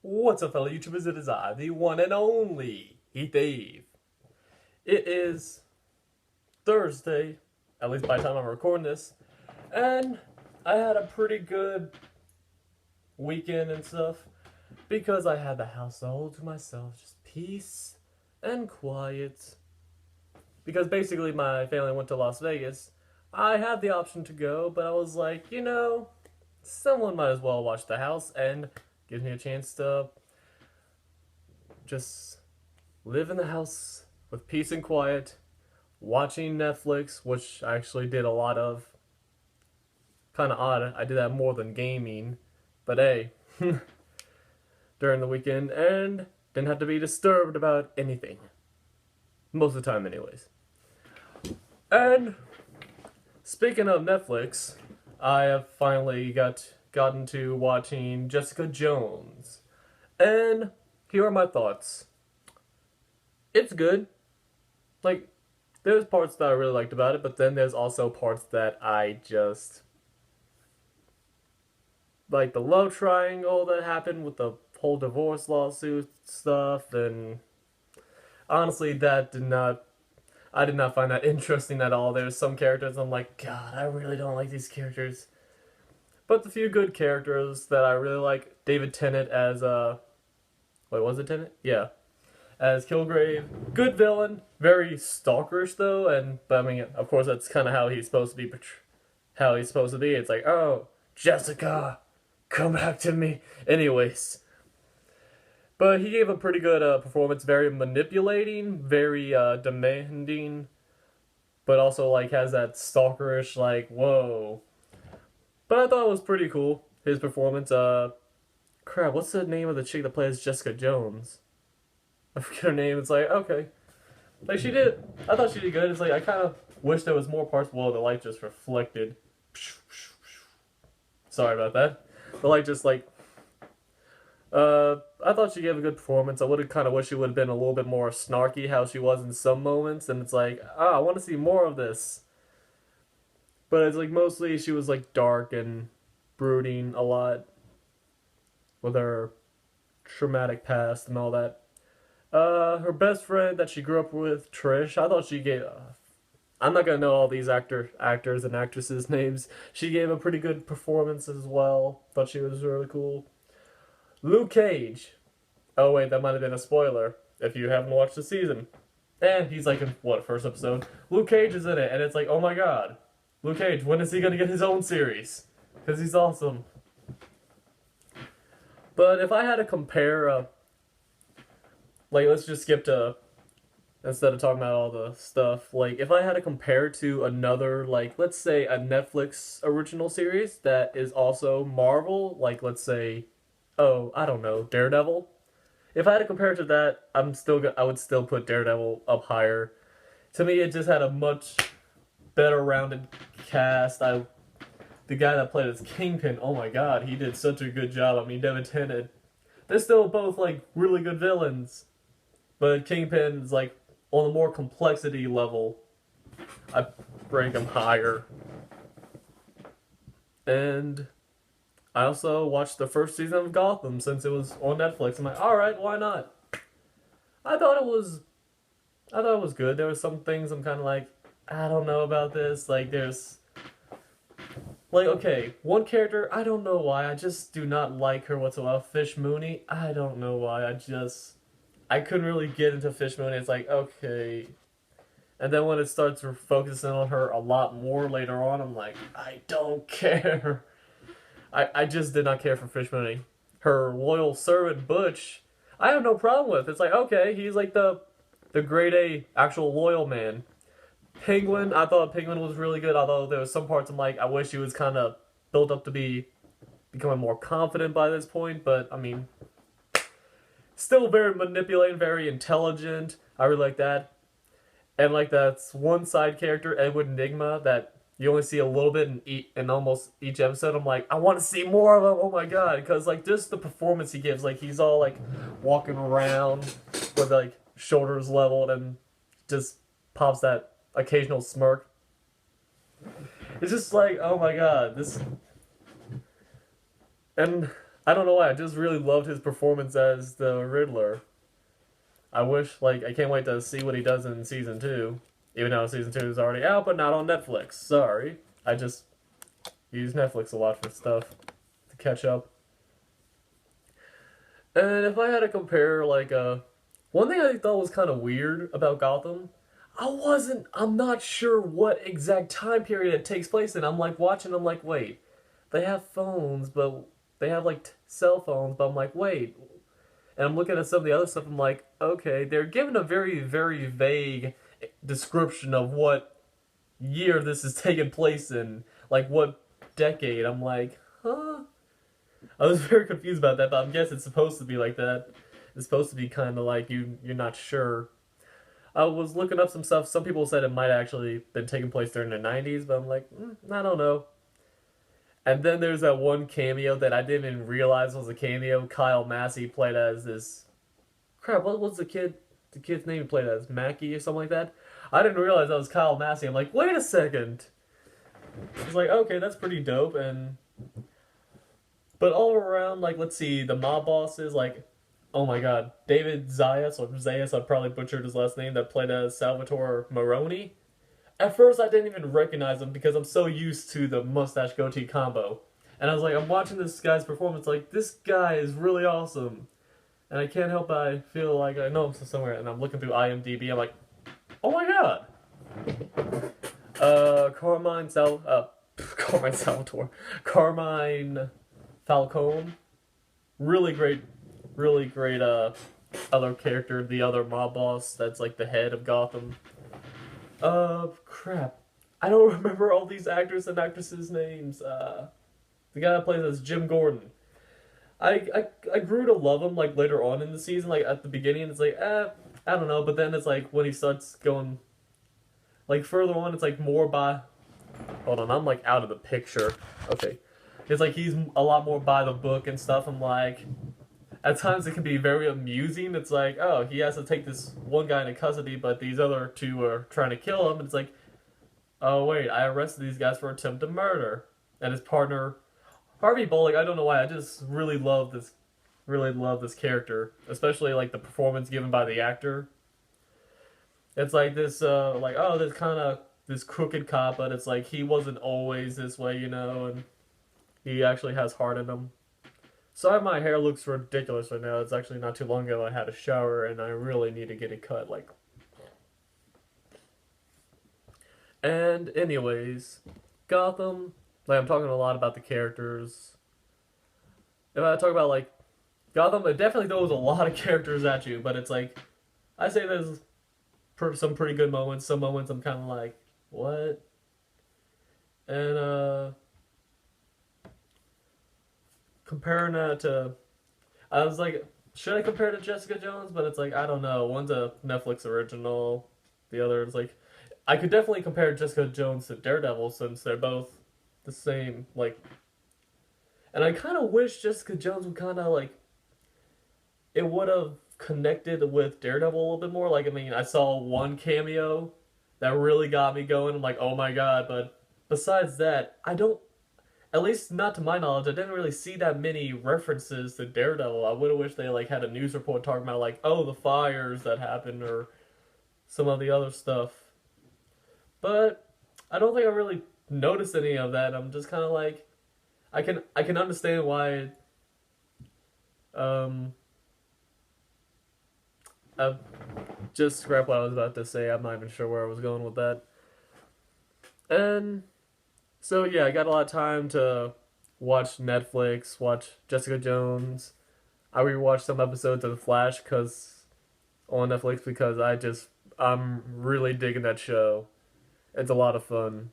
What's up, fellow YouTubers? It is I, the one and only HeathAve. It is Thursday, at least by the time I'm recording this, and I had a pretty good weekend and stuff because I had the house all to myself, just peace and quiet. Because basically, my family went to Las Vegas. I had the option to go, but I was like, someone might as well watch the house and gives me a chance to just live in the house with peace and quiet, watching Netflix, which I actually did a lot of. Kind of odd, I did that more than gaming, but hey, during the weekend, and didn't have to be disturbed about anything. Most of the time, anyways. And speaking of Netflix, I have finally gotten to watching Jessica Jones. And here are my thoughts. It's good. Like, there's parts that I really liked about it, but then there's also parts that I just... Like the love triangle that happened with the whole divorce lawsuit stuff, and honestly, I did not find that interesting at all. There's some characters I'm like, God, I really don't like these characters. But the few good characters that I really like, David Tennant as, wait, was it Tennant? Yeah. As Kilgrave. Good villain. Very stalkerish, though, but I mean, of course, that's kind of how he's supposed to be, how he's supposed to be. It's like, oh, Jessica, come back to me. Anyways. But he gave a pretty good performance, very manipulating, very demanding, but also like has that stalkerish like whoa. But I thought it was pretty cool, his performance. Crap, what's the name of the chick that plays Jessica Jones? I forget her name. It's like okay, like I thought she did good. It's like I kind of wish there was more parts. Whoa, the light just reflected. Sorry about that. The light just like. I thought she gave a good performance. I would have kind of wished she would have been a little bit more snarky, how she was in some moments, and it's like, I want to see more of this. But it's like mostly she was like dark and brooding a lot with her traumatic past and all that. Her best friend that she grew up with, Trish, I thought she gave. I'm not gonna know all these actors and actresses' names. She gave a pretty good performance as well. Thought she was really cool. Luke Cage. Oh wait, that might have been a spoiler if you haven't watched the season. And he's like in what, first episode? Luke Cage is in it, and it's like, oh my god. Luke Cage, when is he gonna get his own series? Because he's awesome. But if I had to compare, like let's just skip to, instead of talking about all the stuff, like if I had to compare to another, like let's say a Netflix original series that is also Marvel, like let's say, oh, I don't know, Daredevil. If I had to compare it to that, I would still put Daredevil up higher. To me, it just had a much better rounded cast. The guy that played as Kingpin, oh my god, he did such a good job. I mean, David Tennant. They're still both like really good villains, but Kingpin is like on a more complexity level. I rank him higher. And I also watched the first season of Gotham since it was on Netflix. I'm like, alright, why not? I thought it was good. There were some things I'm kinda like, I don't know about this. Like there's like okay, one character, I don't know why, I just do not like her whatsoever. Fish Mooney, I don't know why. I couldn't really get into Fish Mooney. It's like, okay. And then when it starts focusing on her a lot more later on, I'm like, I don't care. I just did not care for Fish Mooney. Her loyal servant, Butch, I have no problem with. It's like, okay, he's like the grade A actual loyal man. Penguin, I thought Penguin was really good, although there was some parts I'm like, I wish he was kind of built up to be becoming more confident by this point, but I mean, still very manipulating, very intelligent. I really like that. And like that's one side character, Edward Enigma, that you only see a little bit in almost each episode. I'm like, I want to see more of him. Oh my god, because like just the performance he gives, like he's all like walking around with like shoulders leveled and just pops that occasional smirk. It's just like, oh my god, this. And I don't know why. I just really loved his performance as the Riddler. I wish, like, I can't wait to see what he does in season 2. Even though season 2 is already out, but not on Netflix. Sorry. I just use Netflix a lot for stuff to catch up. And if I had to compare, like, one thing I thought was kind of weird about Gotham, I'm not sure what exact time period it takes place in. I'm like watching, I'm like, wait, they have phones, but they have like cell phones, but I'm like, wait. And I'm looking at some of the other stuff, I'm like, okay, they're given a very, very vague description of what year this is taking place in, like what decade. I'm like, huh? I was very confused about that, but I guess it's supposed to be like that. It's supposed to be kind of like you're not sure. I was looking up some stuff. Some people said it might actually been taking place during the 90s, but I'm like, I don't know. And then there's that one cameo that I didn't even realize was a cameo. Kyle Massey played as this. Crap, what was the kid? The kid's name he played as Mackie or something like that. I didn't realize that was Kyle Massey. I'm like, wait a second. It's like, okay, that's pretty dope. But all around, like, let's see, the mob bosses, like, oh my god, David Zayas, I probably butchered his last name, that played as Salvatore Maroni. At first, I didn't even recognize him because I'm so used to the mustache goatee combo. And I was like, I'm watching this guy's performance, like, this guy is really awesome. And I can't help but I feel like I know him somewhere, and I'm looking through IMDb, I'm like, oh my god! Carmine Salvatore. Carmine Falcone. Really great, other character, the other mob boss that's like the head of Gotham. Crap. I don't remember all these actors and actresses' names. The guy that plays as Jim Gordon. I grew to love him, like, later on in the season. Like, at the beginning, it's like, I don't know. But then it's like, when he starts going, like, further on, it's like more by... Hold on, I'm, like, out of the picture. Okay. It's like he's a lot more by the book and stuff. I'm like... At times it can be very amusing. It's like, oh, he has to take this one guy into custody, but these other two are trying to kill him. And it's like, oh, wait, I arrested these guys for attempted murder. And his partner... Harvey Bullock, I don't know why, I just really love this character, especially like the performance given by the actor. It's like this, like, oh, this kind of this crooked cop, but it's like he wasn't always this way, and he actually has heart in him. Sorry, my hair looks ridiculous right now. It's actually not too long ago I had a shower, and I really need to get it cut, like. And anyways, Gotham. Like, I'm talking a lot about the characters. If I talk about, like, Gotham, it definitely throws a lot of characters at you, but it's like, I say there's some pretty good moments. Some moments I'm kind of like, what? And, comparing that to, I was like, should I compare it to Jessica Jones? But it's like, I don't know. One's a Netflix original. The other is like, I could definitely compare Jessica Jones to Daredevil since they're both the same, like, and I kind of wish Jessica Jones would kind of, like, it would have connected with Daredevil a little bit more. Like, I mean, I saw one cameo that really got me going. I'm like, oh my god, but besides that, I don't, at least not to my knowledge, I didn't really see that many references to Daredevil. I would have wished they, like, had a news report talking about, like, oh, the fires that happened, or some of the other stuff. But I don't think I really noticed any of that. I'm just kind of like, I can understand why. I just scrap what I was about to say. I'm not even sure where I was going with that. And so yeah, I got a lot of time to watch Netflix, watch Jessica Jones. I rewatched some episodes of The Flash on Netflix because I'm really digging that show. It's a lot of fun.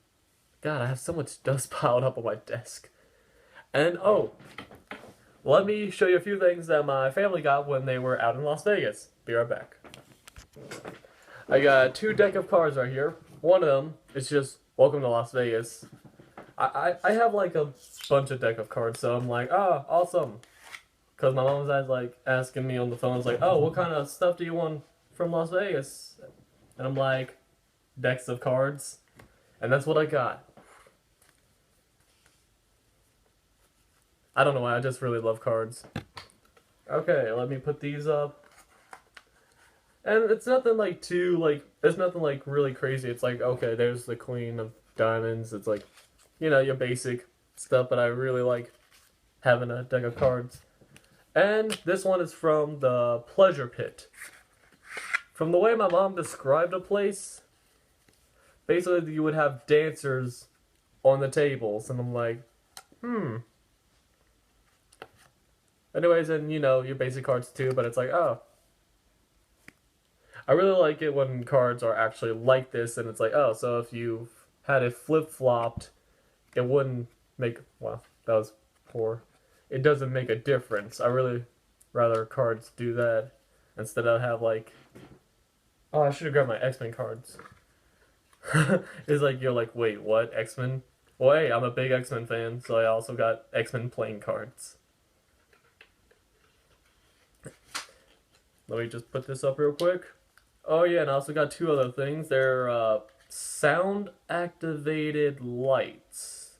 God, I have so much dust piled up on my desk. And, oh, let me show you a few things that my family got when they were out in Las Vegas. Be right back. I got 2 deck of cards right here. One of them is just Welcome to Las Vegas. I have like a bunch of deck of cards, so I'm like, oh, awesome. Because my mom's like asking me on the phone, it's like, oh, what kind of stuff do you want from Las Vegas? And I'm like, decks of cards. And that's what I got. I don't know why, I just really love cards. Okay, let me put these up. And it's nothing like too, like, it's nothing like really crazy. It's like, okay, there's the Queen of Diamonds. It's like, you know, your basic stuff, but I really like having a deck of cards. And this one is from the Pleasure Pit. From the way my mom described the place, basically you would have dancers on the tables, and I'm like, Anyways, and you know, your basic cards too, but it's like, oh. I really like it when cards are actually like this, and it's like, oh, so if you had it flip-flopped, it wouldn't make, well, that was poor. It doesn't make a difference. I really rather cards do that instead of have like, oh, I should have grabbed my X-Men cards. It's like, you're like, wait, what? X-Men? Well, hey, I'm a big X-Men fan, so I also got X-Men playing cards. Let me just put this up real quick. Oh yeah, and I also got two other things. They're sound-activated lights.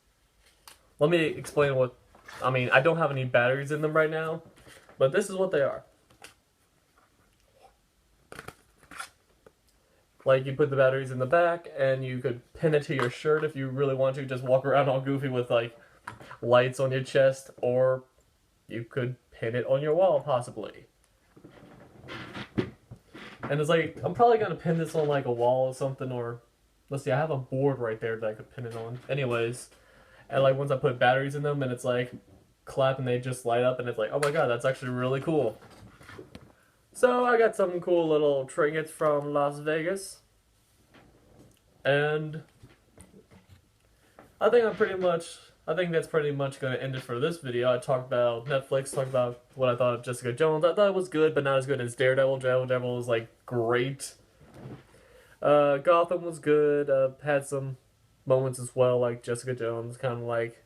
Let me explain what... I mean, I don't have any batteries in them right now, but this is what they are. Like, you put the batteries in the back, and you could pin it to your shirt if you really want to. Just walk around all goofy with, like, lights on your chest, or you could pin it on your wall, possibly. And it's like, I'm probably going to pin this on, like, a wall or something, or... Let's see, I have a board right there that I could pin it on. Anyways, and, like, once I put batteries in them, and it's, like, clap, and they just light up, and it's like, oh my god, that's actually really cool. So, I got some cool little trinkets from Las Vegas. And I think that's pretty much going to end it for this video. I talked about Netflix, talked about what I thought of Jessica Jones. I thought it was good, but not as good as Daredevil. Daredevil was, like, great. Gotham was good. Had some moments as well, like Jessica Jones, kind of like...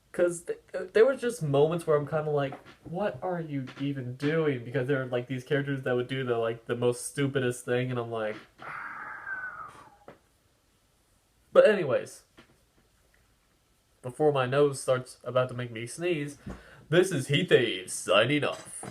Because there were just moments where I'm kind of like, what are you even doing? Because there are, like, these characters that would do the most stupidest thing, and I'm like... But anyways, before my nose starts about to make me sneeze, this is HeathAve signing off.